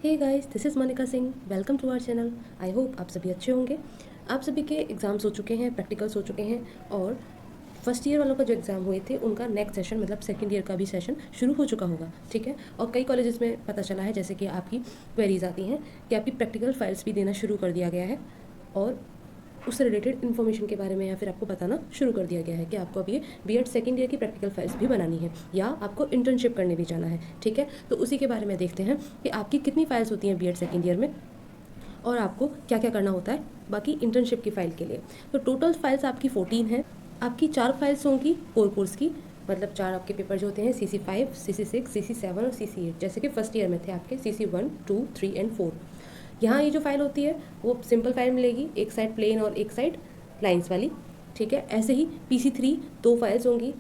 Hey guys, this is Monica Singh. Welcome to our channel. I hope आप सभी अच्छे होंगे। आप सभी के एग्ज़ाम्स हो चुके हैं, प्रैक्टिकल्स हो चुके हैं और फर्स्ट ईयर वालों का जो एग्ज़ाम हुए थे उनका नेक्स्ट सेशन मतलब सेकंड ईयर का भी सेशन शुरू हो चुका होगा। ठीक है। और कई कॉलेजेस में पता चला है जैसे कि आपकी क्वेरीज आती हैं कि आपकी प्रैक्टिकल फाइल्स भी देना शुरू कर दिया गया है और उससे रिलेटेड इन्फॉर्मेशन के बारे में या फिर आपको बताना शुरू कर दिया गया है कि आपको अब ये बीएड सेकंड ईयर की प्रैक्टिकल फाइल्स भी बनानी है या आपको इंटर्नशिप करने भी जाना है। ठीक है। तो उसी के बारे में देखते हैं कि आपकी कितनी फाइल्स होती हैं बीएड सेकंड ईयर में और आपको क्या क्या करना होता है बाकी इंटर्नशिप की फ़ाइल के लिए। तो टोटल फाइल्स आपकी 14 हैं। आपकी 4 फाइल्स होंगी कोर कोर्स की, मतलब 4 आपके पेपर जो होते हैं CC5, CC6, CC7 और CC8, जैसे कि फर्स्ट ईयर में थे आपके CC1, 2, 3 एंड 4। यहाँ ये जो फाइल होती है वो सिंपल फाइल मिलेगी, एक साइड प्लेन और एक साइड लाइंस वाली। ठीक है। ऐसे ही PC3 2 फाइल्स होंगी।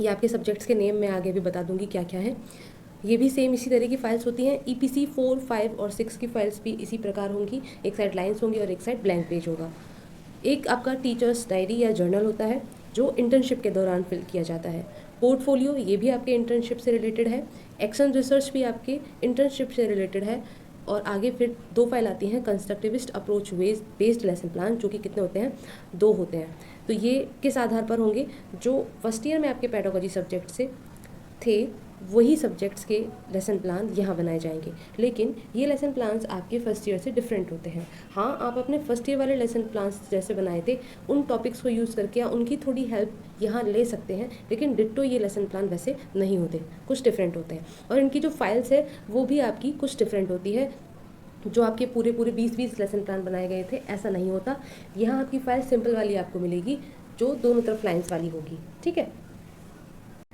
ये आपके सब्जेक्ट्स के नेम मैं आगे भी बता दूंगी क्या क्या है। ये भी सेम इसी तरह की फाइल्स होती हैं। EPC 4, 5 और 6 की फाइल्स भी इसी प्रकार होंगी। एक साइड लाइंस होंगी और एक साइड ब्लैंक पेज होगा। एक आपका टीचर्स डायरी या जर्नल होता है जो इंटर्नशिप के दौरान फिल किया जाता है। पोर्टफोलियो ये भी आपके इंटर्नशिप से रिलेटेड है। एक्शन रिसर्च भी आपके इंटर्नशिप से रिलेटेड है। और आगे फिर 2 फाइल आती हैं constructivist approach based lesson plan, जो कि कितने होते हैं, 2 होते हैं। तो ये किस आधार पर होंगे, जो फर्स्ट ईयर में आपके पेडागोजी सब्जेक्ट से थे वही सब्जेक्ट्स के लेसन प्लान यहाँ बनाए जाएंगे, लेकिन ये लेसन प्लान्स आपके फर्स्ट ईयर से डिफरेंट होते हैं। हाँ, आप अपने फर्स्ट ईयर वाले लेसन प्लान्स जैसे बनाए थे उन टॉपिक्स को यूज़ करके या उनकी थोड़ी हेल्प यहाँ ले सकते हैं, लेकिन डिट्टो ये लेसन प्लान वैसे नहीं होते, कुछ डिफरेंट होते हैं। और इनकी जो फाइल्स है वो भी आपकी कुछ डिफरेंट होती है। जो आपके पूरे 20-20 लेसन प्लान बनाए गए थे ऐसा नहीं होता। यहाँ आपकी फाइल सिंपल वाली आपको मिलेगी जो दोनों तरफ लाइन्स वाली होगी। ठीक है।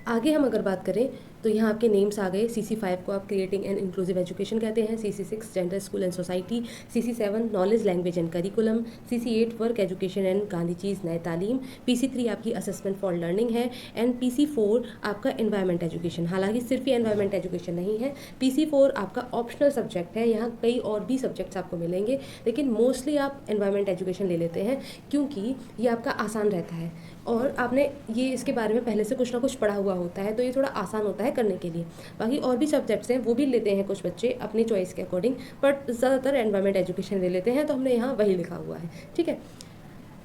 आगे हम अगर बात करें तो यहाँ आपके नेम्स आ गए। CC5 को आप क्रिएटिंग एंड इंक्लूसिव एजुकेशन कहते हैं, CC6 gender school and society, CC7 knowledge language and curriculum, CC8 work education and Gandhi चीज़ नए तालीम, PC3 आपकी असेसमेंट फॉर लर्निंग है एंड PC4 आपका एनवायरमेंट एजुकेशन। हालांकि सिर्फ ये एनवायरमेंट एजुकेशन नहीं है, PC4 आपका ऑप्शनल सब्जेक्ट है। यहाँ कई और भी सब्जेक्ट्स आपको मिलेंगे, लेकिन मोस्टली आप एनवायरमेंट एजुकेशन ले लेते हैं क्योंकि ये आपका आसान रहता है और आपने ये इसके बारे में पहले से कुछ ना कुछ पढ़ा हुआ होता है, तो ये थोड़ा आसान होता है करने के लिए। बाकी और भी सब्जेक्ट्स हैं वो भी लेते हैं कुछ बच्चे अपनी चॉइस के अकॉर्डिंग, बट ज़्यादातर एनवायरमेंट एजुकेशन ले लेते हैं, तो हमने यहाँ वही लिखा हुआ है। ठीक है।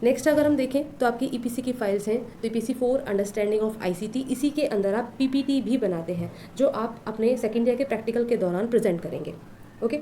नेक्स्ट अगर हम देखें तो आपकी EPC की फाइल्स हैं, तो EPC4 अंडरस्टैंडिंग ऑफ ICT, इसी के अंदर आप PPT भी बनाते हैं जो आप अपने सेकेंड ईयर के प्रैक्टिकल के दौरान प्रेजेंट करेंगे। Okay.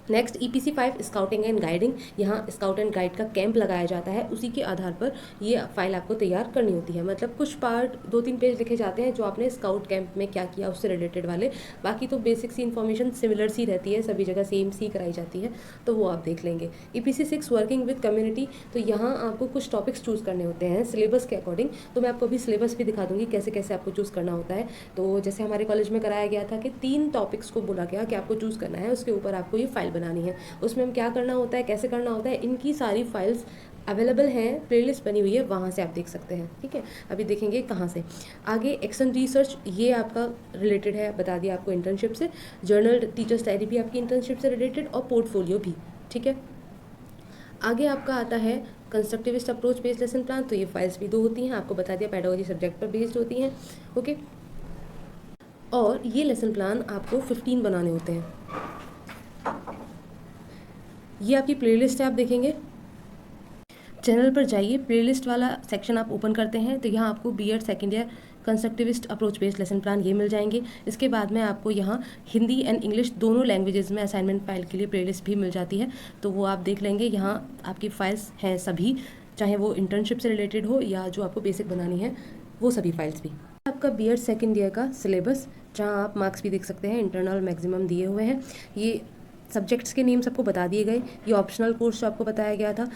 Next EPC5 scouting and guiding, यहाँ स्काउट एंड गाइड का कैंप लगाया जाता है, उसी के आधार पर ये फाइल आपको तैयार करनी होती है। मतलब कुछ पार्ट 2-3 पेज लिखे जाते हैं जो आपने स्काउट कैंप में क्या किया उससे रिलेटेड वाले, बाकी तो बेसिक सी इन्फॉर्मेशन सिमिलर सी रहती है, सभी जगह सेम सी कराई जाती है, तो वो आप देख लेंगे। EPC6 वर्किंग विद कम्युनिटी, तो यहाँ आपको कुछ टॉपिक्स चूज़ करने होते हैं सिलेबस के अकॉर्डिंग, तो मैं आपको अभी सिलेबस भी दिखा दूँगी कैसे कैसे आपको चूज़ करना होता है। तो जैसे हमारे कॉलेज में कराया गया था कि 3 टॉपिक्स को बोला गया कि आपको चूज़ करना है, उसके ऊपर आपको ये फाइल बनानी है। उसमें हम क्या करना होता है, कैसे करना होता है, इनकी सारी फाइल्स अवेलेबल हैं, प्लेलिस्ट बनी हुई है, वहाँ से आप देख सकते हैं। ठीक है। अभी देखेंगे कहाँ से। आगे एक्शन रिसर्च, ये आपका रिलेटेड है, बता दिया आपको इंटर्नशिप से। जर्नल टीचर्स डायरी भी आपकी इंटर्नशिप से रिलेटेड और पोर्टफोलियो भी। ठीक है। आगे आपका आता है constructivist approach based lesson plan, तो ये फाइल्स भी 2 होती हैं, आपको बता दिया पेडागोजी सब्जेक्ट पर बेस्ड होती हैं। ओके। और ये लेसन प्लान आपको 15 बनाने होते हैं। ये आपकी प्लेलिस्ट है, आप देखेंगे चैनल पर जाइए, प्लेलिस्ट वाला सेक्शन आप ओपन करते हैं तो यहाँ आपको BEd second year constructivist approach based lesson plan ये मिल जाएंगे। इसके बाद में आपको यहाँ हिंदी एंड इंग्लिश दोनों लैंग्वेजेस में असाइनमेंट फाइल के लिए प्लेलिस्ट भी मिल जाती है, तो वो आप देख लेंगे। यहाँ आपकी फाइल्स हैं सभी, चाहे वो इंटर्नशिप से रिलेटेड हो या जो आपको बेसिक बनानी है वो सभी फाइल्स भी। आपका बीएड सेकेंड ईयर का सिलेबस, जहाँ आप मार्क्स भी देख सकते हैं, इंटरनल मैक्सिमम दिए हुए हैं। ये सब्जेक्ट्स के नेम्स आपको बता दिए गए। ये ऑप्शनल कोर्स जो आपको बताया गया था।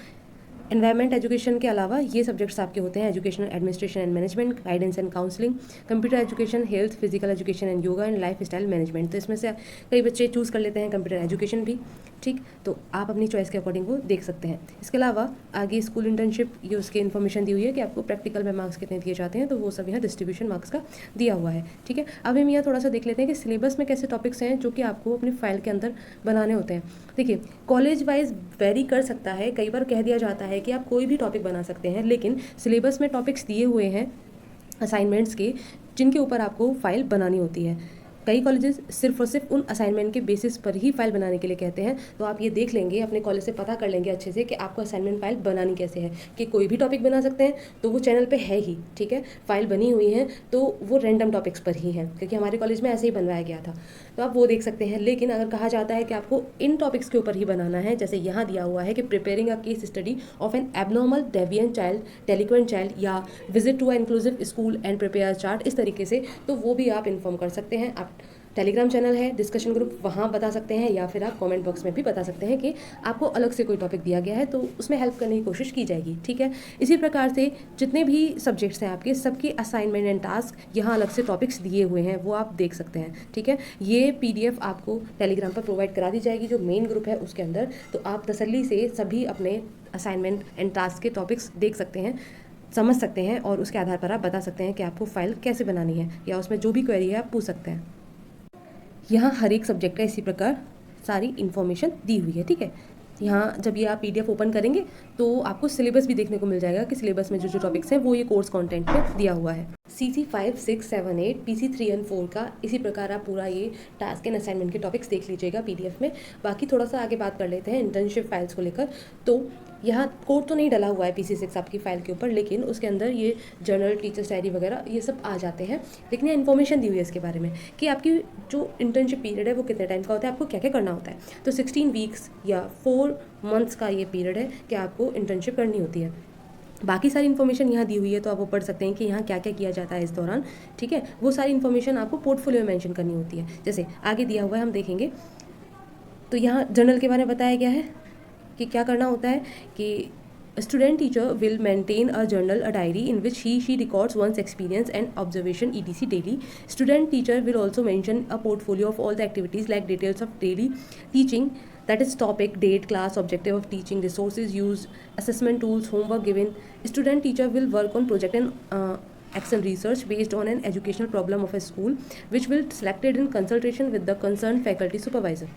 एनवायरमेंट एजुकेशन के अलावा ये सब्जेक्ट्स आपके होते हैं educational administration and management, guidance and counselling, computer education, health, physical education and yoga and life style management. तो इसमें से कई बच्चे चूज़ कर लेते हैं कंप्यूटर एजुकेशन भी। ठीक, तो आप अपनी चॉइस के अकॉर्डिंग वो देख सकते हैं। इसके अलावा आगे स्कूल इंटर्नशिप, ये उसकी इन्फॉर्मेशन दी हुई है कि आपको प्रैक्टिकल में मार्क्स कितने दिए जाते हैं, तो वो सब यहाँ डिस्ट्रीब्यूशन मार्क्स का दिया हुआ है। ठीक है। अब हम यहाँ थोड़ा सा देख लेते हैं कि सिलेबस में कैसे टॉपिक्स हैं जो कि आपको अपनी फाइल के अंदर बनाने होते हैं। देखिए, कॉलेज वाइज वेरी कर सकता है, कई बार कह दिया जाता है कि आप कोई भी टॉपिक बना सकते हैं, लेकिन सिलेबस में टॉपिक्स दिए हुए हैं असाइनमेंट्स के, जिनके ऊपर आपको फाइल बनानी होती है। कई कॉलेजेस सिर्फ और सिर्फ उन असाइनमेंट के बेसिस पर ही फाइल बनाने के लिए कहते हैं। तो आप ये देख लेंगे, अपने कॉलेज से पता कर लेंगे अच्छे से कि आपको असाइनमेंट फाइल बनानी कैसे है, कि कोई भी टॉपिक बना सकते हैं तो वो चैनल पे है ही, ठीक है। फाइल बनी हुई है तो वो रैंडम टॉपिक्स पर ही है, क्योंकि हमारे कॉलेज में ऐसे ही बनवाया गया था, तो आप वो देख सकते हैं। लेकिन अगर कहा जाता है कि आपको इन टॉपिक्स के ऊपर ही बनाना है, जैसे यहाँ दिया हुआ है कि preparing a case study of an abnormal deviant child, delinquent child, या visit to a inclusive school and prepare chart, इस तरीके से, तो वो भी आप इन्फॉर्म कर सकते हैं। आप टेलीग्राम चैनल है, डिस्कशन ग्रुप, वहाँ बता सकते हैं, या फिर आप कमेंट बॉक्स में भी बता सकते हैं कि आपको अलग से कोई टॉपिक दिया गया है तो उसमें हेल्प करने की कोशिश की जाएगी, ठीक है। इसी प्रकार से जितने भी सब्जेक्ट्स हैं आपके, सबकी असाइनमेंट एंड टास्क यहाँ अलग से टॉपिक्स दिए हुए हैं, वो आप देख सकते हैं, ठीक है। ये PDF आपको टेलीग्राम पर प्रोवाइड करा दी जाएगी, जो मेन ग्रुप है उसके अंदर, तो आप तसल्ली से सभी अपने असाइनमेंट एंड टास्क के टॉपिक्स देख सकते हैं, समझ सकते हैं, और उसके आधार पर आप बता सकते हैं कि आपको फाइल कैसे बनानी है, या उसमें जो भी क्वेरी है आप पूछ सकते हैं। यहाँ हर एक सब्जेक्ट का इसी प्रकार सारी इन्फॉर्मेशन दी हुई है, ठीक है। यहाँ जब ये आप PDF ओपन करेंगे तो आपको सिलेबस भी देखने को मिल जाएगा कि सिलेबस में जो जो टॉपिक्स हैं वो ये कोर्स कंटेंट में दिया हुआ है। CC 5, 6, 7, 8, PC 3 और 4 का इसी प्रकार आप पूरा ये टास्क एंड असाइनमेंट के टॉपिक्स देख लीजिएगा PDF में। बाकी थोड़ा सा आगे बात कर लेते हैं इंटर्नशिप फाइल्स को लेकर। तो यहाँ कोड तो नहीं डला हुआ है PC 6 आपकी फाइल के ऊपर, लेकिन उसके अंदर ये जर्नल, टीचर्स डायरी वगैरह ये सब आ जाते हैं। लेकिन ये इन्फॉर्मेशन दी हुई है इसके बारे में कि आपकी जो इंटर्नशिप पीरियड है वो कितने टाइम का होता है, आपको क्या क्या करना होता है। तो 16 वीक्स या 4 मंथ्स का ये पीरियड है कि आपको इंटर्नशिप करनी होती है। बाकी सारी इन्फॉर्मेशन यहाँ दी हुई है, तो आप वो पढ़ सकते हैं कि यहाँ क्या क्या किया जाता है इस दौरान, ठीक है। वो सारी इन्फॉर्मेशन आपको पोर्टफोलियो में मेंशन करनी होती है, जैसे आगे दिया हुआ है, हम देखेंगे। तो यहाँ जर्नल के बारे में बताया गया है कि क्या करना होता है कि student teacher will maintain a journal, a diary in which he she records ones experience and observation ETC daily. Student teacher will also mention a portfolio of all the activities like details of daily teaching, that is topic, date, class, objective of teaching, resources used, assessment tools, homework given. Student teacher will work on project and action research based on an educational problem of a school, which will be selected in consultation with the concerned faculty supervisor.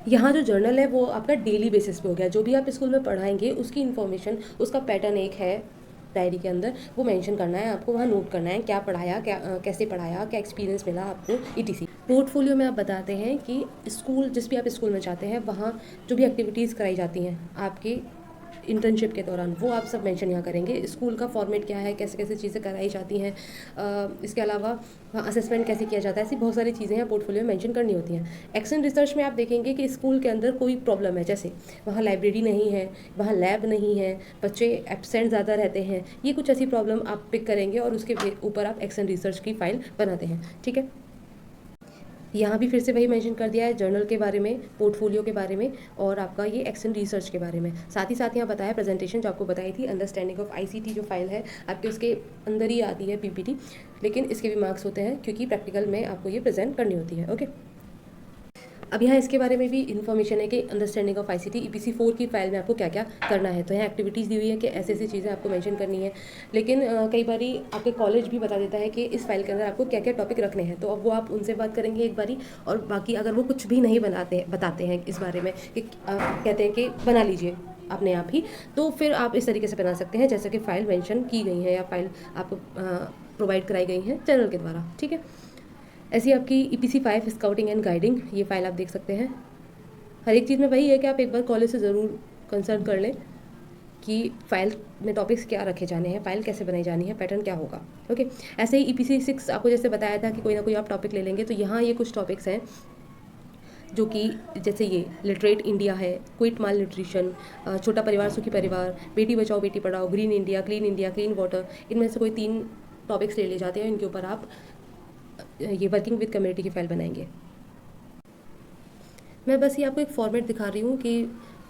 यहाँ जो journal है वो आपका daily basis पे हो गया, जो भी आप स्कूल में पढ़ाएंगे उसकी इन्फॉर्मेशन, उसका पैटर्न एक है डायरी के अंदर, वो मेंशन करना है आपको, वहाँ नोट करना है क्या पढ़ाया, क्या कैसे पढ़ाया, क्या एक्सपीरियंस मिला आपको, ETC। पोर्टफोलियो में आप बताते हैं कि स्कूल, जिस भी आप स्कूल में चाहते हैं वहाँ जो भी एक्टिविटीज़ कराई जाती हैं आपके इंटर्नशिप के दौरान, वो आप सब मेंशन यहाँ करेंगे। स्कूल का फॉर्मेट क्या है, कैसे कैसे चीज़ें कराई जाती हैं, इसके अलावा वहाँ असेसमेंट कैसे किया जाता है, ऐसी बहुत सारी चीज़ें यहाँ पोर्टफोलियो में मेंशन करनी होती हैं। एक्शन रिसर्च में आप देखेंगे कि स्कूल के अंदर कोई प्रॉब्लम है, जैसे वहाँ लाइब्रेरी नहीं है, वहाँ लैब नहीं है, बच्चे एब्सेंट ज़्यादा रहते हैं, ये कुछ ऐसी प्रॉब्लम आप पिक करेंगे और उसके ऊपर आप एक्शन रिसर्च की फाइल बनाते हैं, ठीक है। यहाँ भी फिर से वही मेंशन कर दिया है जर्नल के बारे में, पोर्टफोलियो के बारे में, और आपका ये एक्शन रिसर्च के बारे में। साथ ही साथ यहाँ बताया प्रेजेंटेशन, जो आपको बताई थी, अंडरस्टैंडिंग ऑफ ICT जो फाइल है आपके, उसके अंदर ही आती है PPT, लेकिन इसके भी मार्क्स होते हैं क्योंकि प्रैक्टिकल में आपको ये प्रेजेंट करनी होती है, ओके। अब यहाँ इसके बारे में भी इन्फॉर्मेशन है कि अंडरस्टैंडिंग ऑफ ICT EPC 4 की फाइल में आपको क्या क्या करना है। तो यहाँ एक्टिविटीज़ दी हुई है कि ऐसी ऐसी चीज़ें आपको मेंशन करनी है, लेकिन कई बारी आपके कॉलेज भी बता देता है कि इस फाइल के अंदर आपको क्या क्या टॉपिक रखने हैं, तो अब वो आप उनसे बात करेंगे एक बारी। और बाकी अगर वो कुछ भी नहीं बताते हैं इस बारे में, कि कहते हैं कि बना लीजिए अपने आप ही, तो फिर आप इस तरीके से बना सकते हैं जैसे कि फ़ाइल मेंशन की गई है या फाइल आपको प्रोवाइड कराई गई हैं चैनल के द्वारा, ठीक है। ऐसी आपकी EPC 5 स्काउटिंग एंड गाइडिंग, ये फाइल आप देख सकते हैं। हर एक चीज़ में वही है कि आप एक बार कॉलेज से ज़रूर कंसल्ट कर लें कि फाइल में टॉपिक्स क्या रखे जाने हैं, फाइल कैसे बनाई जानी है, पैटर्न क्या होगा, ओके। ऐसे ही EPC 6 आपको जैसे बताया था कि कोई ना कोई आप टॉपिक ले लेंगे, तो यहाँ ये कुछ टॉपिक्स हैं जो कि जैसे ये लिटरेट इंडिया है, क्विट माल न्यूट्रिशन, छोटा परिवार सुखी परिवार, Beti Bachao Beti Padhao, green India, clean water, इनमें से कोई 3 टॉपिक्स ले लिए जाते हैं, इनके ऊपर आप ये वर्किंग विद कम्युनिटी की फाइल बनाएंगे। मैं बस ये आपको एक फॉर्मेट दिखा रही हूँ कि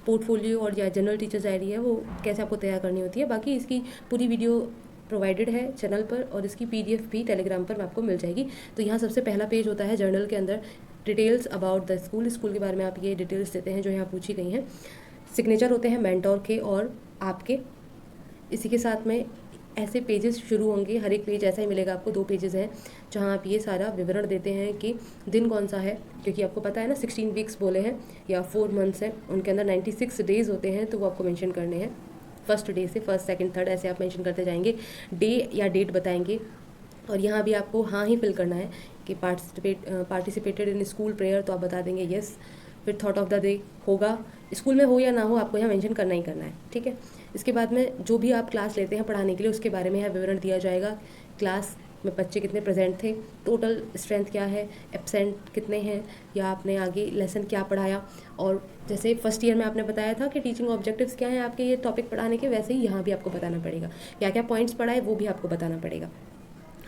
पोर्टफोलियो और या जनरल टीचर्स डायरी है वो कैसे आपको तैयार करनी होती है। बाकी इसकी पूरी वीडियो प्रोवाइडेड है चैनल पर, और इसकी PDF भी टेलीग्राम पर आपको मिल जाएगी। तो यहाँ सबसे पहला पेज होता है जर्नल के अंदर, details about the school, school के बारे में आप ये डिटेल्स देते हैं जो यहाँ पूछी गई हैं। सिग्नेचर होते हैं मेंटोर के और आपके। इसी के साथ में ऐसे पेजेस शुरू होंगे, हर एक पेज ऐसा ही मिलेगा आपको, 2 पेजेस हैं जहाँ आप ये सारा विवरण देते हैं कि दिन कौन सा है, क्योंकि आपको पता है ना 16 वीक्स बोले हैं या 4 मंथ्स हैं, उनके अंदर 96 डेज़ होते हैं, तो वो आपको मेंशन करने हैं। फर्स्ट डे से फर्स्ट, सेकंड, थर्ड ऐसे आप मेंशन करते जाएंगे। डे या डेट बताएंगे, और यहाँ भी आपको हाँ ही फिल करना है कि पार्टिसिपेटेड इन स्कूल प्रेयर, तो आप बता देंगे यस। फिर थॉट ऑफ द डे होगा, स्कूल में हो या ना हो आपको यहाँ मेंशन करना ही करना है, ठीक है। इसके बाद में जो भी आप क्लास लेते हैं पढ़ाने के लिए उसके बारे में यहाँ विवरण दिया जाएगा। क्लास में बच्चे कितने प्रेजेंट थे, टोटल स्ट्रेंथ क्या है, एब्सेंट कितने हैं, या आपने आगे लेसन क्या पढ़ाया। और जैसे फर्स्ट ईयर में आपने बताया था कि टीचिंग ऑब्जेक्टिव्स क्या हैं आपके ये टॉपिक पढ़ाने के, वैसे ही यहाँ भी आपको बताना पड़ेगा। क्या क्या पॉइंट्स पढ़ाए वो भी आपको बताना पड़ेगा।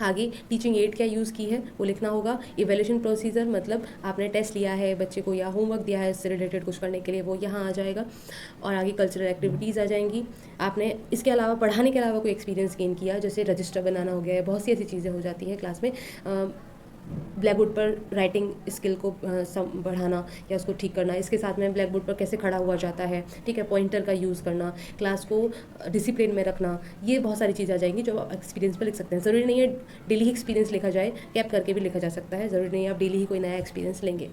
आगे टीचिंग एड क्या यूज़ की है वो लिखना होगा। इवैल्यूएशन प्रोसीजर मतलब आपने टेस्ट लिया है बच्चे को या होमवर्क दिया है इससे रिलेटेड कुछ करने के लिए, वो यहाँ आ जाएगा। और आगे कल्चरल एक्टिविटीज़ आ जाएंगी। आपने इसके अलावा पढ़ाने के अलावा कोई एक्सपीरियंस गेन किया, जैसे रजिस्टर बनाना हो गया है, बहुत सी ऐसी चीज़ें हो जाती हैं क्लास में। ब्लैक बोर्ड पर राइटिंग स्किल को बढ़ाना या उसको ठीक करना, इसके साथ में ब्लैक बोर्ड पर कैसे खड़ा हुआ जाता है, ठीक है, पॉइंटर का यूज़ करना, क्लास को डिसिप्लिन में रखना, ये बहुत सारी चीज़ें आ जाएंगी जो आप एक्सपीरियंस पर लिख सकते हैं। ज़रूरी नहीं है डेली ही एक्सपीरियंस लिखा जाए, कैप करके भी लिखा जा सकता है, ज़रूरी नहीं है आप डेली ही कोई नया एक्सपीरियंस लेंगे।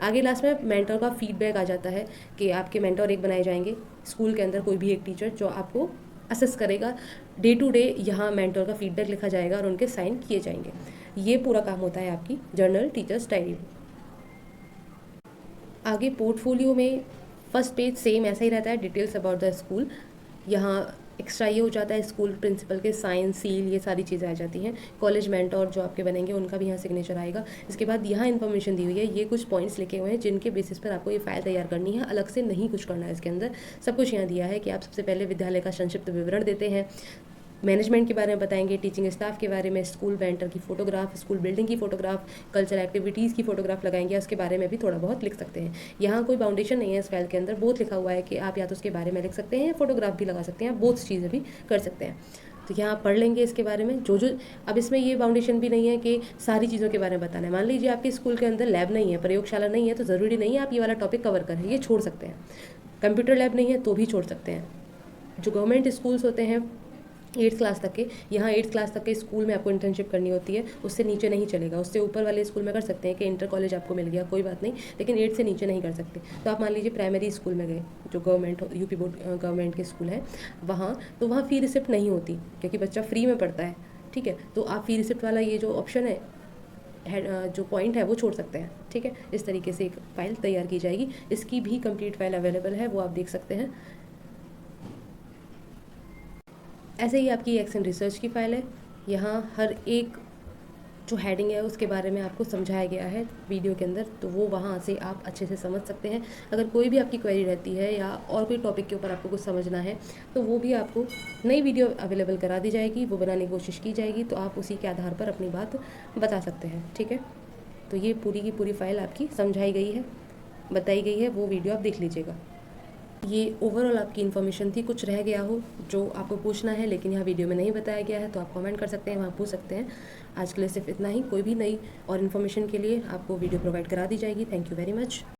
आगे लास्ट में मेंटर का फीडबैक आ जाता है कि आपके मेंटर एक बनाए जाएंगे स्कूल के अंदर, कोई भी एक टीचर जो आपको असेस करेगा डे टू डे। यहाँ मेंटर का फीडबैक लिखा जाएगा और उनके साइन किए जाएंगे। ये पूरा काम होता है आपकी जर्नल टीचर्स डायरी में। आगे पोर्टफोलियो में फर्स्ट पेज सेम ऐसा ही रहता है, डिटेल्स अबाउट द स्कूल। यहाँ एक्स्ट्रा ये हो जाता है स्कूल प्रिंसिपल के साइन, सील, ये सारी चीज़ें आ जाती हैं। कॉलेज मेंटर जो आपके बनेंगे उनका भी यहाँ सिग्नेचर आएगा। इसके बाद यहाँ इन्फॉर्मेशन दी हुई है, ये कुछ पॉइंट्स लिखे हुए हैं जिनके बेसिस पर आपको ये फाइल तैयार करनी है, अलग से नहीं कुछ करना है इसके अंदर। सब कुछ यहाँ दिया है कि आप सबसे पहले विद्यालय का संक्षिप्त विवरण देते हैं, मैनेजमेंट के बारे में बताएंगे, टीचिंग स्टाफ के बारे में, स्कूल मेंटर की फ़ोटोग्राफ, स्कूल बिल्डिंग की फ़ोटोग्राफ, कल्चरल एक्टिविटीज़ की फ़ोटोग्राफ लगाएंगे, उसके बारे में भी थोड़ा बहुत लिख सकते हैं। यहाँ कोई बाउंडेशन नहीं है इस फाइल के अंदर, बोथ लिखा हुआ है कि आप या तो उसके बारे में लिख सकते हैं या फोटोग्राफ भी लगा सकते हैं, बोथ चीज़ें भी कर सकते हैं। तो यहाँ पढ़ लेंगे इसके बारे में जो जो। अब इसमें ये बाउंडेशन भी नहीं है कि सारी चीज़ों के बारे में बताना है। मान लीजिए आपके स्कूल के अंदर लैब नहीं है, प्रयोगशाला नहीं है, तो ज़रूरी नहीं है आप ये वाला टॉपिक कवर करें, ये छोड़ सकते हैं। कंप्यूटर लैब नहीं है तो भी छोड़ सकते हैं। जो गवर्नमेंट स्कूल्स होते हैं 8th क्लास तक के, यहाँ 8th क्लास तक के स्कूल में आपको इंटर्नशिप करनी होती है, उससे नीचे नहीं चलेगा। उससे ऊपर वाले स्कूल में कर सकते हैं कि इंटर कॉलेज आपको मिल गया, कोई बात नहीं, लेकिन 8 से नीचे नहीं कर सकते। तो आप मान लीजिए प्राइमरी स्कूल में गए, जो गवर्नमेंट यूपी बोर्ड गवर्नमेंट के स्कूल हैं वहाँ, तो वहाँ फ़ी रिसिप्ट नहीं होती क्योंकि बच्चा फ्री में पढ़ता है, ठीक है। तो आप फ़ी रिसिप्ट वाला ये जो ऑप्शन है जो पॉइंट है वो छोड़ सकते हैं, ठीक है। इस तरीके से एक फ़ाइल तैयार की जाएगी। इसकी भी कंप्लीट फाइल अवेलेबल है, वो आप देख सकते हैं। ऐसे ही आपकी एक्शन रिसर्च की फ़ाइल है। यहाँ हर एक जो हेडिंग है उसके बारे में आपको समझाया गया है वीडियो के अंदर, तो वो वहाँ से आप अच्छे से समझ सकते हैं। अगर कोई भी आपकी क्वेरी रहती है या और कोई टॉपिक के ऊपर आपको कुछ समझना है तो वो भी आपको नई वीडियो अवेलेबल करा दी जाएगी, वो बनाने की कोशिश की जाएगी, तो आप उसी के आधार पर अपनी बात बता सकते हैं, ठीक है। तो ये पूरी की पूरी फ़ाइल आपकी समझाई गई है, बताई गई है, वो वीडियो आप देख लीजिएगा। ये ओवरऑल आपकी इन्फॉर्मेशन थी। कुछ रह गया हो जो आपको पूछना है लेकिन यहाँ वीडियो में नहीं बताया गया है तो आप कमेंट कर सकते हैं, वहाँ पूछ सकते हैं। आज के लिए सिर्फ इतना ही। कोई भी नई और इन्फॉर्मेशन के लिए आपको वीडियो प्रोवाइड करा दी जाएगी। Thank you very much.